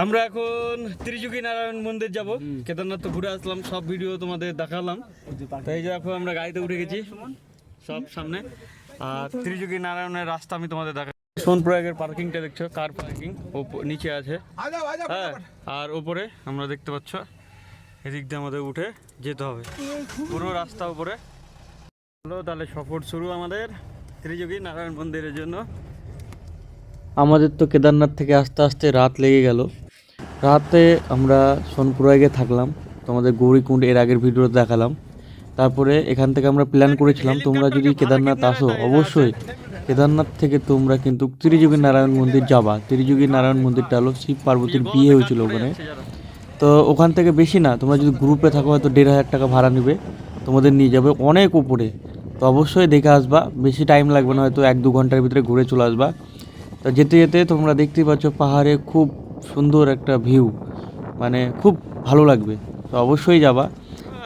আমরা এখন ত্রিযুগী নারায়ণ মন্দির যাব। কেদারনাথ তো ঘুরে আসলাম, সব ভিডিও তোমাদের দেখালাম। তাই যে এখন আমরা গাড়িতে উঠে গেছি সব সামনে, আর ত্রিযুগী নারায়ণের রাস্তা আমি তোমাদের দেখা। সোনপ্রয়াগের পার্কিংটা দেখছো, কার পার্কিং নিচে আছে, হ্যাঁ, আর ওপরে আমরা দেখতে পাচ্ছ এদিক দিয়ে আমাদের উঠে যেতে হবে, পুরো রাস্তা উপরে। হলো তাহলে সফর শুরু আমাদের ত্রিযুগী নারায়ণ মন্দিরের জন্য। আমাদের তো কেদারনাথ থেকে আস্তে আস্তে রাত লেগে গেল। রাতে আমরা সোনপ্রয়াগে থাকলাম, তোমাদের গৌরীকুণ্ড এর আগের ভিডিওতে দেখালাম। তারপরে এখান থেকে আমরা প্ল্যান করেছিলাম তোমরা যদি কেদারনাথ আসো অবশ্যই কেদারনাথ থেকে তোমরা কিন্তু ত্রিযুগী নারায়ণ মন্দির যাবা। ত্রিযুগী নারায়ণ মন্দিরটা হলো শিব পার্বতীর বিয়ে হয়েছিল ওখানে। তো ওখান থেকে বেশি না, তোমরা যদি গ্রুপে থাকো হয়তো 1,500 টাকা ভাড়া নেবে, তোমাদের নিয়ে যাবে অনেক উপরে। তো অবশ্যই দেখে আসবা, বেশি টাইম লাগবে না, হয়তো 1-2 ঘন্টার ভিতরে ঘুরে চলে আসবা। তো যেতে যেতে তোমরা দেখতেই পাচ্ছ পাহাড়ে খুব সুন্দর একটা ভিউ, মানে খুব ভালো লাগবে। তো অবশ্যই যাবা।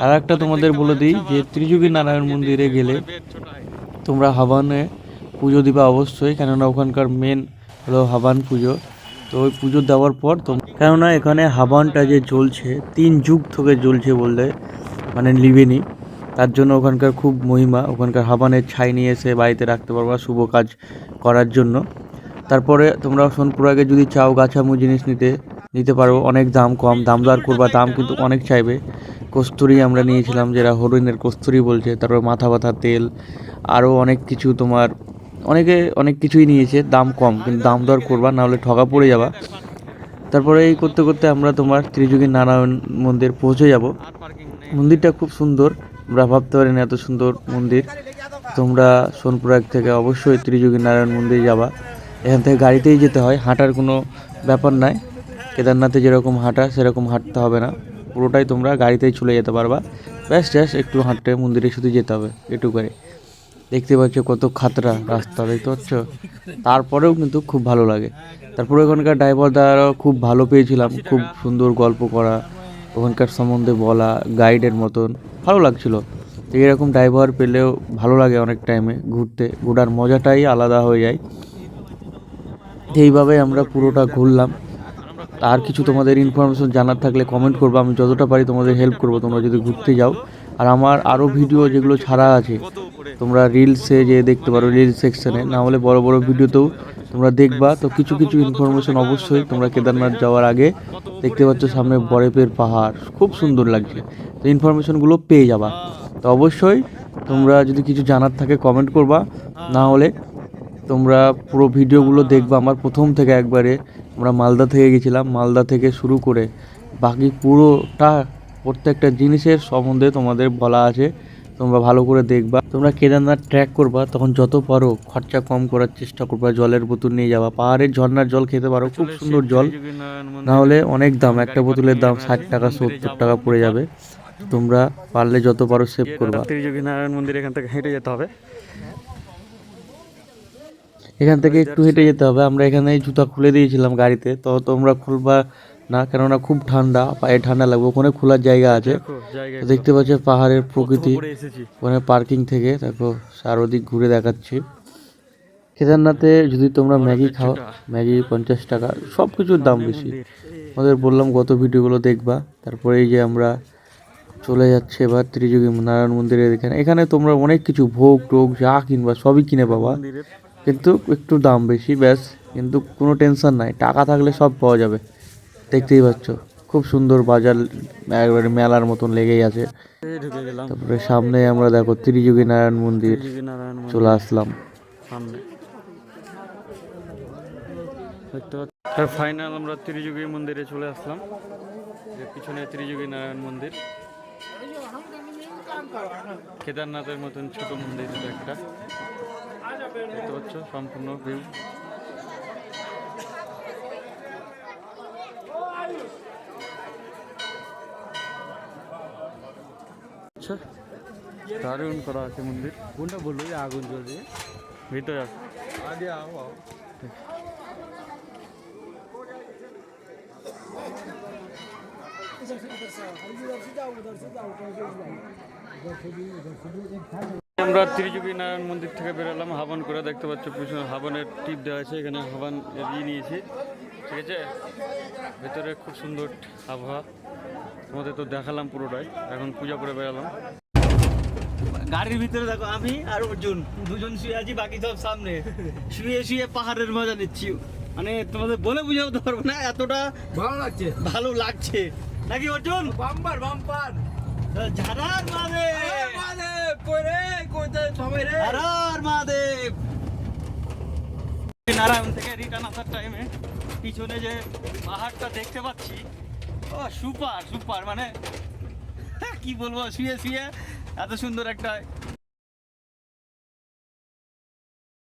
আর একটা তোমাদের বলে দিই যে ত্রিযুগী নারায়ণ মন্দিরে গেলে তোমরা হাবানে পুজো দিবা অবশ্যই, কেননা ওখানকার মেন হলো হাবান পুজো। তো ওই পুজো দেওয়ার পর কেননা এখানে হাবানটা যে জ্বলছে 3 যুগ থেকে জ্বলছে বললে মানে লিবেনি, তার জন্য ওখানকার খুব মহিমা। ওখানকার হাবানের ছাই নিয়ে এসে বাড়িতে রাখতে পারবা শুভ কাজ করার জন্য। তারপরে তোমরা সোনপুরাগে যদি চাও গাছামু জিনিস নিতে পারো, অনেক দাম কম, দাম দর করবা, দাম কিন্তু অনেক চাইবে। কস্তুরি আমরা নিয়েছিলাম, যেটা হরিণের কস্তুরি বলছে, তারপর মাথা ব্যথা তেল, আরও অনেক কিছু তোমার অনেকে অনেক কিছুই নিয়েছে, দাম কম, কিন্তু দাম দর করবা, নাহলে ঠগা পড়ে যাবা। তারপরে এই করতে করতে আমরা তোমার ত্রিযুগী নারায়ণ মন্দির পৌঁছে যাব। মন্দিরটা খুব সুন্দর, আমরা ভাবতে পারি না এত সুন্দর মন্দির। তোমরা সোনপুরাগ থেকে অবশ্যই ত্রিযুগী নারায়ণ মন্দির যাবা। এখান থেকে গাড়িতেই যেতে হয়, হাঁটার কোনো ব্যাপার নাই। কেদারনাথে যেরকম হাঁটা সেরকম হাঁটতে হবে না, পুরোটাই তোমরা গাড়িতেই চলে যেতে পারবা। ব্যাস একটু হাঁটতে মন্দিরে শুধু যেতে হবে একটু করে। দেখতে পাচ্ছ কত খাতরা রাস্তা, দেখতে পাচ্ছ, তারপরেও কিন্তু খুব ভালো লাগে। তারপরে ওখানকার ড্রাইভার দ্বারাও খুব ভালো পেয়েছিলাম, খুব সুন্দর গল্প করা, ওখানকার সম্বন্ধে বলা, গাইডের মতন ভালো লাগছিল। তো এরকম ড্রাইভার পেলেও ভালো লাগে, অনেক টাইমে ঘোরার মজাটাই আলাদা হয়ে যায়। এইভাবে আমরা পুরোটা ঘুরলাম। আর কিছু তোমাদের ইনফরমেশন জানার থাকলে কমেন্ট করবো, আমি যতটা পারি তোমাদের হেল্প করবো তোমরা যদি ঘুরতে যাও। আর আমার আরও ভিডিও যেগুলো ছাড়া আছে তোমরা রিলসে যে দেখতে পারো, রিলস সেকশনে, না হলে বড় বড় ভিডিওতেও তোমরা দেখবা। তো কিছু কিছু ইনফরমেশন অবশ্যই তোমরা কেদারনাথ যাওয়ার আগে দেখতে পাচ্ছ সামনে বরফের পাহাড়, খুব সুন্দর লাগছে, তো ইনফরমেশনগুলো পেয়ে যাবা। তো অবশ্যই তোমরা যদি কিছু জানার থাকে কমেন্ট করবা, না হলে তোমরা পুরো ভিডিওগুলো দেখবা আমার প্রথম থেকে একবারে। আমরা মালদা থেকে গেছিলাম, মালদা থেকে শুরু করে বাকি পুরোটা প্রত্যেকটা জিনিসের সম্বন্ধে তোমাদের বলা আছে, তোমরা ভালো করে দেখবা। তোমরা কেদারনাথ ট্র্যাক করবা তখন যত পারো খরচা কম করার চেষ্টা করবা, জলের বোতল নিয়ে যাবা, পাহাড়ের ঝর্ণার জল খেতে পারো, খুব সুন্দর জল, না হলে অনেক দাম, একটা বোতলের দাম 60 টাকা 70 টাকা পড়ে যাবে। তোমরা পারলে যত পারো সেভ করবা। ত্রিযুগী নারায়ণ মন্দির এখান থেকে হেঁটে যেতে হবে, এখান থেকে একটু হেঁটে যেতে হবে। আমরা এখানে জুতা খুলে দিয়েছিলাম গাড়িতে, তো তোমরা খুলবা না, কেননা খুব ঠান্ডা, পায়ে ঠান্ডা লাগবে। ওখানে খোলার জায়গা আছে, দেখতে পাচ্ছ পাহাড়ের প্রকৃতি। ওখানে পার্কিং থেকে দেখো চারদিক ঘুরে দেখাচ্ছি। কেদারনাথে যদি তোমরা ম্যাগি খাও, ম্যাগি 50 টাকা, সব কিছুর দাম বেশি। আমাদের বললাম গত ভিডিওগুলো দেখবা। তারপরে এই যে আমরা চলে যাচ্ছে এবার ত্রিযুগী নারায়ণ মন্দিরের এখানে। এখানে তোমরা অনেক কিছু ভোগ টোগ যা কিনবা সবই কিনে পাবা, কিন্তু একটু দাম বেশি, ব্যাস। কিন্তু কোনো টেনশন নাই, টাকা থাকলে সব পাওয়া যাবে। দেখতেই পাচ্ছ খুব সুন্দর বাজার, একবারে মেলার মতন লেগেই আছে। তারপরে সামনে আমরা দেখো ত্রিযুগী নারায়ণ মন্দির চলে আসলাম সামনে, ফাইনাল আমরা ত্রিযুগী মন্দিরে চলে আসলাম। পিছনে ত্রিযুগী নারায়ণ মন্দির, কেদারনাথের মতন ছোট মন্দির একটা, দেখতে পাচ্ছ সম্পূর্ণ ভিউ। আচ্ছা দারুণ করা আছে মন্দির। কোনটা বললো যে আগুন জ্বলছে ভিতরে আছে? আমরা ত্রিযুগী নারায়ণ মন্দির থেকে বেরোলাম হাবন করে, দেখতে পাচ্ছ পিছনে হাবনের টিপ দেওয়া আছে, এখানে হাবন নিয়েছি, ঠিক আছে। ভেতরে খুব সুন্দর আবহাওয়া, তোমাদের তো দেখালাম পুরোটাই। এখন পূজা করে বেরালাম। গাড়ির ভিতরে দেখো আমি আর অর্জুন দুজন শুয়ে আছি, বাকি সব সামনে শুয়ে শুয়ে পাহাড়ের মজা নিচ্ছি। মানে তোমাদের বলে বুঝাতে পারবো না, এতটা ভালো লাগছে নাকি অর্জুন? বাম্পার বাম্পার ঝাড়ার মাদেব, ঝাড়ার মাদেব। নারায়ণ থেকে রিটার্ন আসার টাইমে পিছনে যে পাহাড়টা দেখতে পাচ্ছি, ও সুপার সুপার, মানে কি বলবো, শুয়ে শুয়ে এত সুন্দর একটা